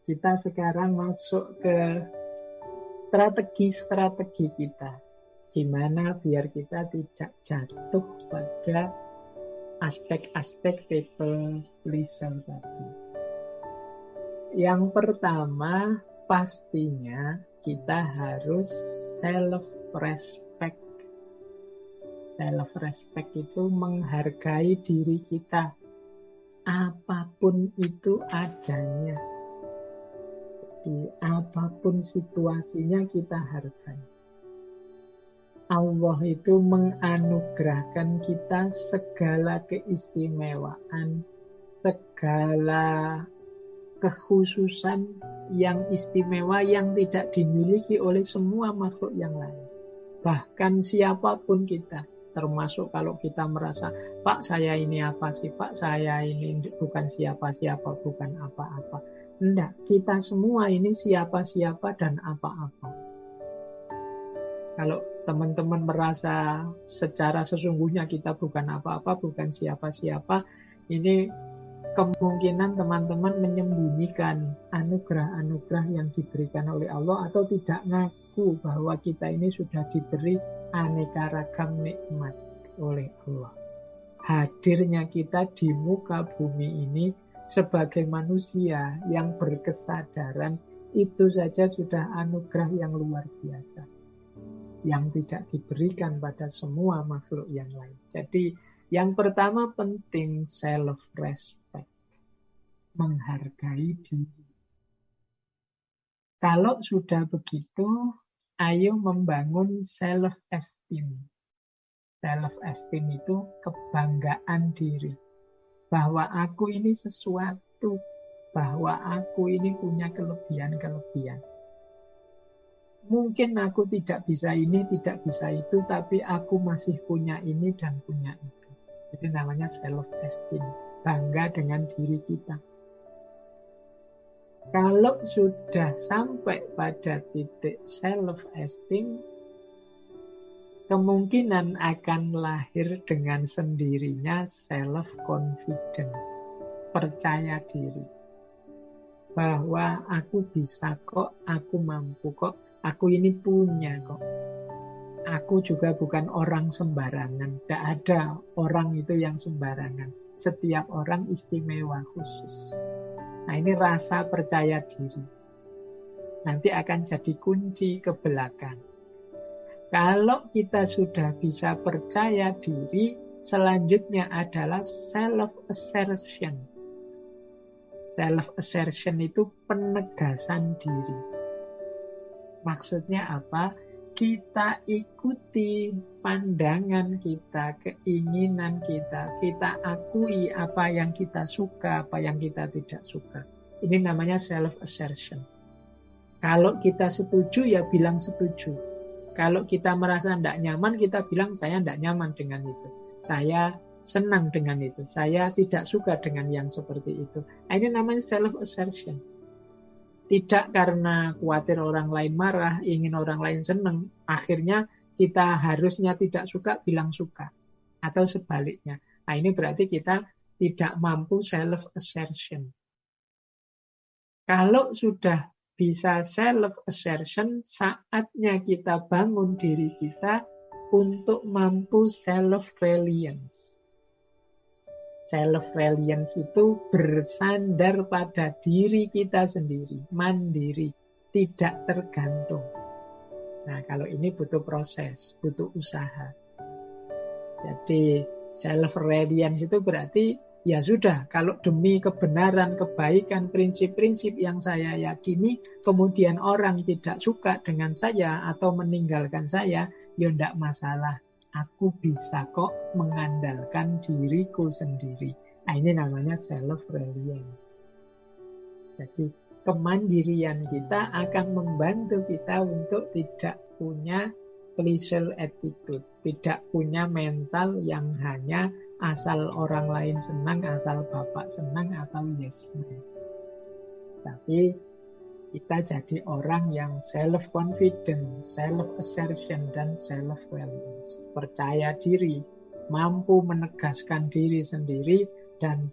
kita sekarang masuk ke strategi-strategi kita. Gimana biar kita tidak jatuh pada aspek-aspek people pleaser tadi. Yang pertama, pastinya kita harus self-respect. Self-respect itu menghargai diri kita. Apapun itu adanya. Jadi, apapun situasinya kita hargai. Allah itu menganugerahkan kita segala keistimewaan, segala kekhususan yang istimewa yang tidak dimiliki oleh semua makhluk yang lain. Bahkan siapapun kita, termasuk kalau kita merasa, Pak saya ini apa sih, Pak saya ini bukan siapa-siapa, bukan apa-apa. Enggak, kita semua ini siapa-siapa dan apa-apa. Kalau teman-teman merasa secara sesungguhnya kita bukan apa-apa, bukan siapa-siapa, ini kemungkinan teman-teman menyembunyikan anugerah-anugerah yang diberikan oleh Allah atau tidak ngaku bahwa kita ini sudah diberi aneka ragam nikmat oleh Allah. Hadirnya kita di muka bumi ini sebagai manusia yang berkesadaran itu saja sudah anugerah yang luar biasa yang tidak diberikan pada semua makhluk yang lain. Jadi yang pertama penting self-respect, menghargai diri. Kalau sudah begitu, ayo membangun self-esteem. Self-esteem itu kebanggaan diri. Bahwa aku ini sesuatu, bahwa aku ini punya kelebihan-kelebihan. Mungkin aku tidak bisa ini, tidak bisa itu, tapi aku masih punya ini dan punya itu. Itu namanya self-esteem, bangga dengan diri kita. Kalau sudah sampai pada titik self-esteem, kemungkinan akan lahir dengan sendirinya self-confidence, percaya diri. Bahwa aku bisa kok, aku mampu kok, aku ini punya kok. Aku juga bukan orang sembarangan. Tidak ada orang itu yang sembarangan. Setiap orang istimewa khusus. Nah ini rasa percaya diri. Nanti akan jadi kunci ke belakang. Kalau kita sudah bisa percaya diri, selanjutnya adalah self-assertion. Self-assertion itu penegasan diri. Maksudnya apa? Kita ikuti pandangan kita, keinginan kita. Kita akui apa yang kita suka, apa yang kita tidak suka. Ini namanya self-assertion. Kalau kita setuju, ya bilang setuju. Kalau kita merasa tidak nyaman, kita bilang saya tidak nyaman dengan itu. Saya senang dengan itu. Saya tidak suka dengan yang seperti itu. Ini namanya self-assertion. Tidak karena khawatir orang lain marah, ingin orang lain senang. Akhirnya kita harusnya tidak suka, bilang suka. Atau sebaliknya. Nah ini berarti kita tidak mampu self-assertion. Kalau sudah bisa self-assertion, saatnya kita bangun diri kita untuk mampu self-reliance. Self-reliance itu bersandar pada diri kita sendiri, mandiri, tidak tergantung. Nah, kalau ini butuh proses, butuh usaha. Jadi, self-reliance itu berarti, ya sudah, kalau demi kebenaran, kebaikan, prinsip-prinsip yang saya yakini, kemudian orang tidak suka dengan saya atau meninggalkan saya, ya tidak masalah. Aku bisa kok mengandalkan diriku sendiri. Nah, ini namanya self-reliance. Jadi kemandirian kita akan membantu kita untuk tidak punya pleasure attitude, tidak punya mental yang hanya asal orang lain senang, asal bapak senang, atau yes man. Tapi kita jadi orang yang self-confident, self-assertion, dan self-reliance. Percaya diri, mampu menegaskan diri sendiri, dan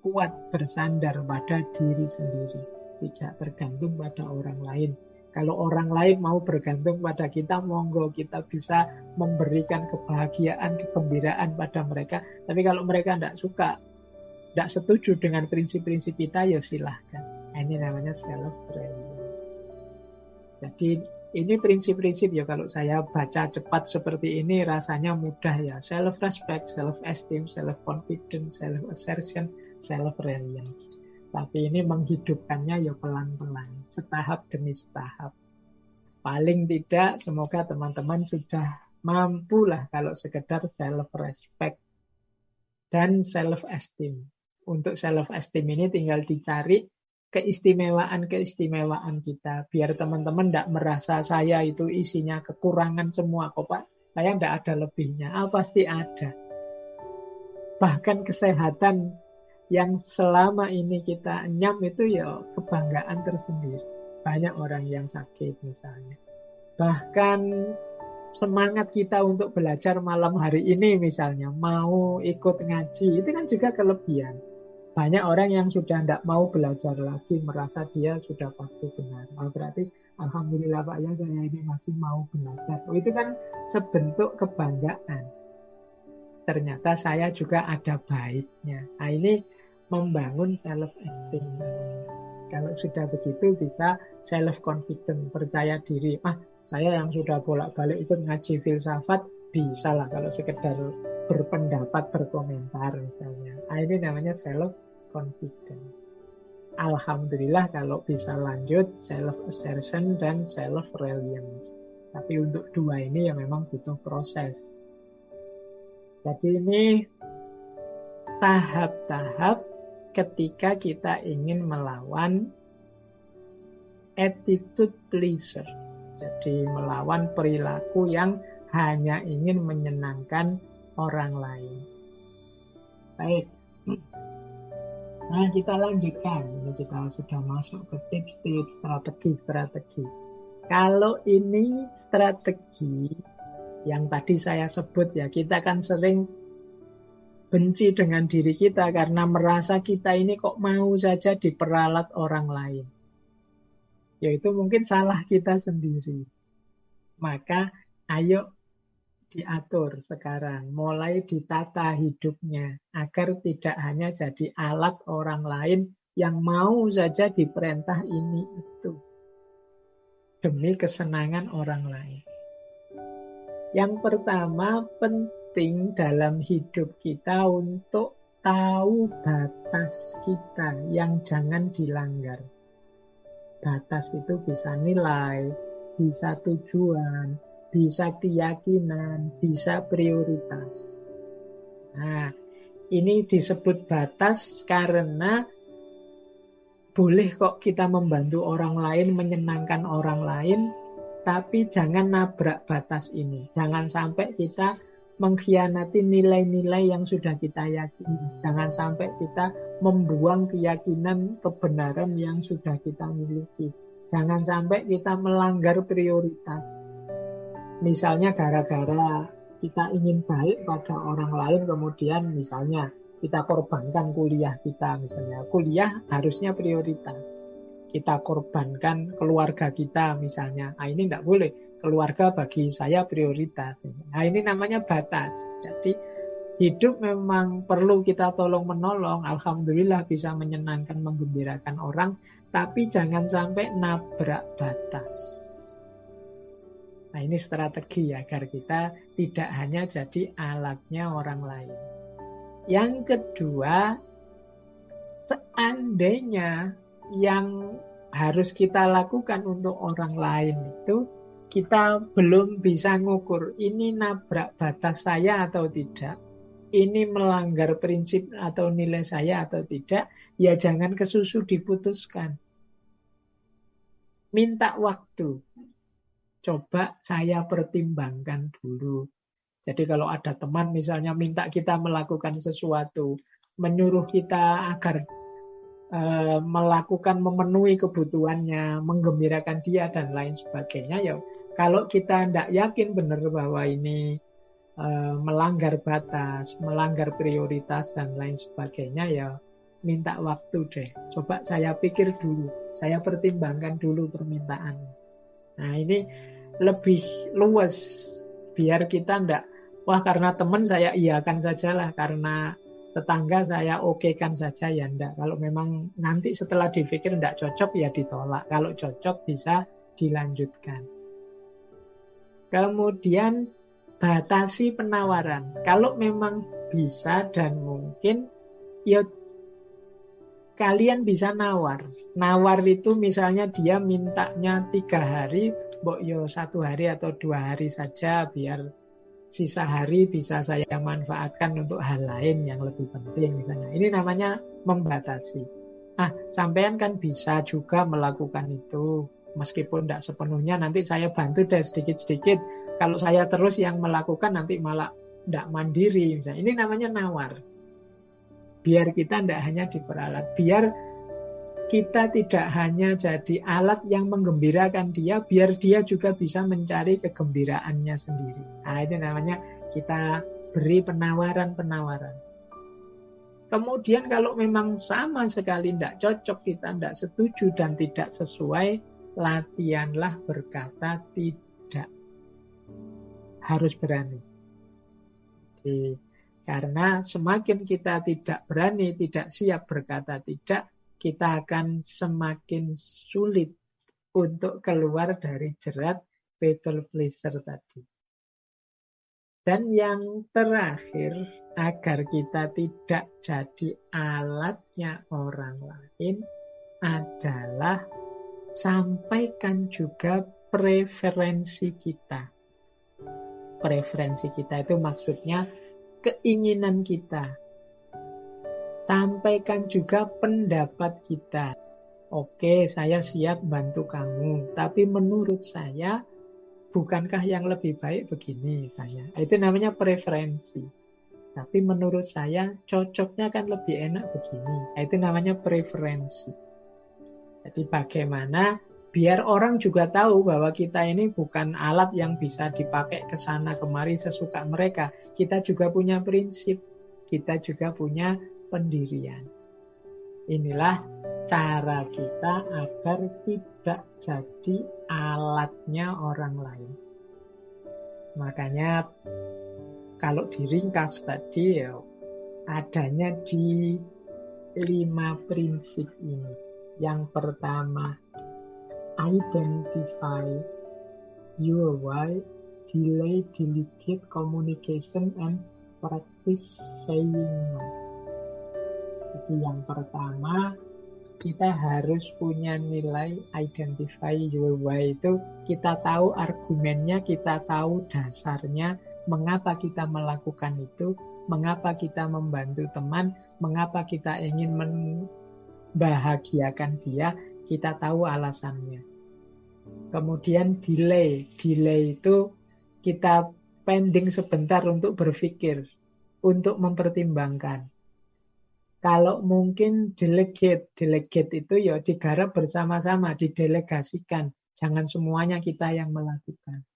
kuat bersandar pada diri sendiri. tidak tergantung pada orang lain. Kalau orang lain mau bergantung pada kita, monggo, kita bisa memberikan kebahagiaan, kegembiraan pada mereka. Tapi kalau mereka tidak suka, tidak setuju dengan prinsip-prinsip kita, ya silahkan. Ini namanya self-reliance. Jadi ini prinsip-prinsip ya, kalau saya baca cepat seperti ini rasanya mudah ya. Self-respect, self-esteem, self-confidence, self-assertion, self-reliance. Tapi ini menghidupkannya ya pelan-pelan, setahap demi setahap. Paling tidak semoga teman-teman sudah mampulah kalau sekedar self-respect dan self-esteem. Untuk self-esteem ini tinggal dicari keistimewaan-keistimewaan kita. Biar teman-teman tidak merasa saya itu isinya kekurangan semua kok Pak. Saya tidak ada lebihnya. Pasti ada. Bahkan kesehatan yang selama ini kita enyam itu ya kebanggaan tersendiri. Banyak orang yang sakit misalnya. Bahkan semangat kita untuk belajar malam hari ini misalnya, mau ikut ngaji, itu kan juga kelebihan. Banyak orang yang sudah tidak mau belajar lagi, merasa dia sudah pasti benar. Berarti alhamdulillah Pak ya, saya ini masih mau belajar. Itu kan sebentuk kebanggaan. Ternyata saya juga ada baiknya. Nah ini membangun self-esteem. Kalau sudah begitu bisa self-confident, percaya diri. Saya yang sudah bolak-balik ikut ngaji filsafat, bisa lah kalau sekedar berpendapat, berkomentar misalnya. Ini namanya self-confidence. Alhamdulillah kalau bisa lanjut self-assertion dan self-reliance. Tapi untuk dua ini ya memang butuh proses. Jadi ini tahap-tahap ketika kita ingin melawan attitude pleaser. Jadi melawan perilaku yang hanya ingin menyenangkan orang lain. Baik. Nah, kita lanjutkan. Ini kita sudah masuk ke tips-tips, strategi-strategi. Kalau ini strategi yang tadi saya sebut ya, kita kan sering benci dengan diri kita karena merasa kita ini kok mau saja diperalat orang lain. Yaitu mungkin salah kita sendiri. Maka ayo diatur sekarang, mulai ditata hidupnya agar tidak hanya jadi alat orang lain yang mau saja diperintah ini itu demi kesenangan orang lain. Yang pertama, penting dalam hidup kita untuk tahu batas kita yang jangan dilanggar. Batas itu bisa nilai, bisa tujuan, bisa keyakinan, bisa prioritas. Nah, ini disebut batas karena boleh kok kita membantu orang lain, menyenangkan orang lain, tapi jangan nabrak batas ini. Jangan sampai kita mengkhianati nilai-nilai yang sudah kita yakini. Jangan sampai kita membuang keyakinan kebenaran yang sudah kita miliki. Jangan sampai kita melanggar prioritas. Misalnya gara-gara kita ingin baik pada orang lain, kemudian misalnya kita korbankan kuliah kita misalnya. Kuliah harusnya prioritas. Kita korbankan keluarga kita misalnya. Nah, ini tidak boleh. Keluarga bagi saya prioritas. Nah, ini namanya batas. Jadi hidup memang perlu kita tolong-menolong. Alhamdulillah bisa menyenangkan, menggembirakan orang. Tapi jangan sampai nabrak batas. Nah, ini strategi agar kita tidak hanya jadi alatnya orang lain. Yang kedua, seandainya yang harus kita lakukan untuk orang lain itu kita belum bisa ngukur ini nabrak batas saya atau tidak, ini melanggar prinsip atau nilai saya atau tidak, ya jangan kesusu diputuskan. Minta waktu. Coba saya pertimbangkan dulu. Jadi kalau ada teman misalnya minta kita melakukan sesuatu, menyuruh kita agar melakukan, memenuhi kebutuhannya, menggembirakan dia dan lain sebagainya, ya kalau kita tidak yakin benar bahwa ini melanggar batas, melanggar prioritas dan lain sebagainya, ya minta waktu deh. Coba saya pikir dulu, saya pertimbangkan dulu permintaan. Nah ini lebih luas, biar kita ndak, wah karena teman saya iyakan sajalah, karena tetangga saya okekan saja, ya ndak. Kalau memang nanti setelah dipikir ndak cocok ya ditolak. Kalau cocok bisa dilanjutkan. Kemudian batasi penawaran. Kalau memang bisa dan mungkin, ya kalian bisa nawar. Nawar itu misalnya dia mintanya 3 hari, mbok yo 1 hari atau 2 hari saja, biar sisa hari bisa saya manfaatkan untuk hal lain yang lebih penting misalnya. Ini namanya membatasi. Nah, sampean kan bisa juga melakukan itu. Meskipun tidak sepenuhnya, nanti saya bantu deh sedikit-sedikit. Kalau saya terus yang melakukan, nanti malah tidak mandiri. Misalnya. Ini namanya nawar. Biar kita tidak hanya diperalat. Biar kita tidak hanya jadi alat yang menggembirakan dia, biar dia juga bisa mencari kegembiraannya sendiri. Nah, itu namanya kita beri penawaran-penawaran. Kemudian kalau memang sama sekali tidak cocok, kita tidak setuju dan tidak sesuai, latihanlah berkata tidak. Harus berani. Jadi, karena semakin kita tidak berani, tidak siap berkata tidak, kita akan semakin sulit untuk keluar dari jerat people pleaser tadi. Dan yang terakhir, agar kita tidak jadi alatnya orang lain, adalah sampaikan juga preferensi kita. Preferensi kita itu maksudnya keinginan kita. Sampaikan juga pendapat kita. Oke, saya siap bantu kamu, tapi menurut saya, bukankah yang lebih baik begini misalnya. Itu namanya preferensi. Tapi menurut saya, cocoknya kan lebih enak begini. Itu namanya preferensi. Jadi bagaimana biar orang juga tahu bahwa kita ini bukan alat yang bisa dipakai ke sana kemari sesuka mereka. Kita juga punya prinsip. Kita juga punya pendirian. Inilah cara kita agar tidak jadi alatnya orang lain. Makanya kalau diringkas tadi ya, adanya di 5 prinsip ini. Yang pertama, identify your why, delay, delegate communication, and practice saying no. Jadi yang pertama, kita harus punya nilai identify your why. Itu kita tahu argumennya, kita tahu dasarnya, mengapa kita melakukan itu, mengapa kita membantu teman, mengapa kita ingin membahagiakan dia, kita tahu alasannya. Kemudian delay. Delay itu kita pending sebentar untuk berpikir, untuk mempertimbangkan. Kalau mungkin delegate itu ya digarap bersama-sama, didelegasikan. Jangan semuanya kita yang melakukan.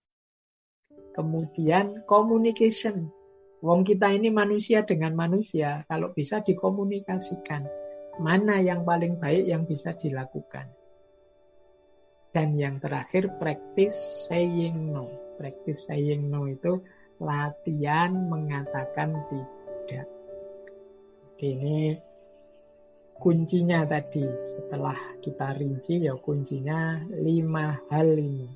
Kemudian communication. Wong kita ini manusia dengan manusia, kalau bisa dikomunikasikan. Mana yang paling baik yang bisa dilakukan. Dan yang terakhir, practice saying no. Practice saying no itu latihan mengatakan tidak. Ini kuncinya tadi, setelah kita rinci ya kuncinya 5 hal ini.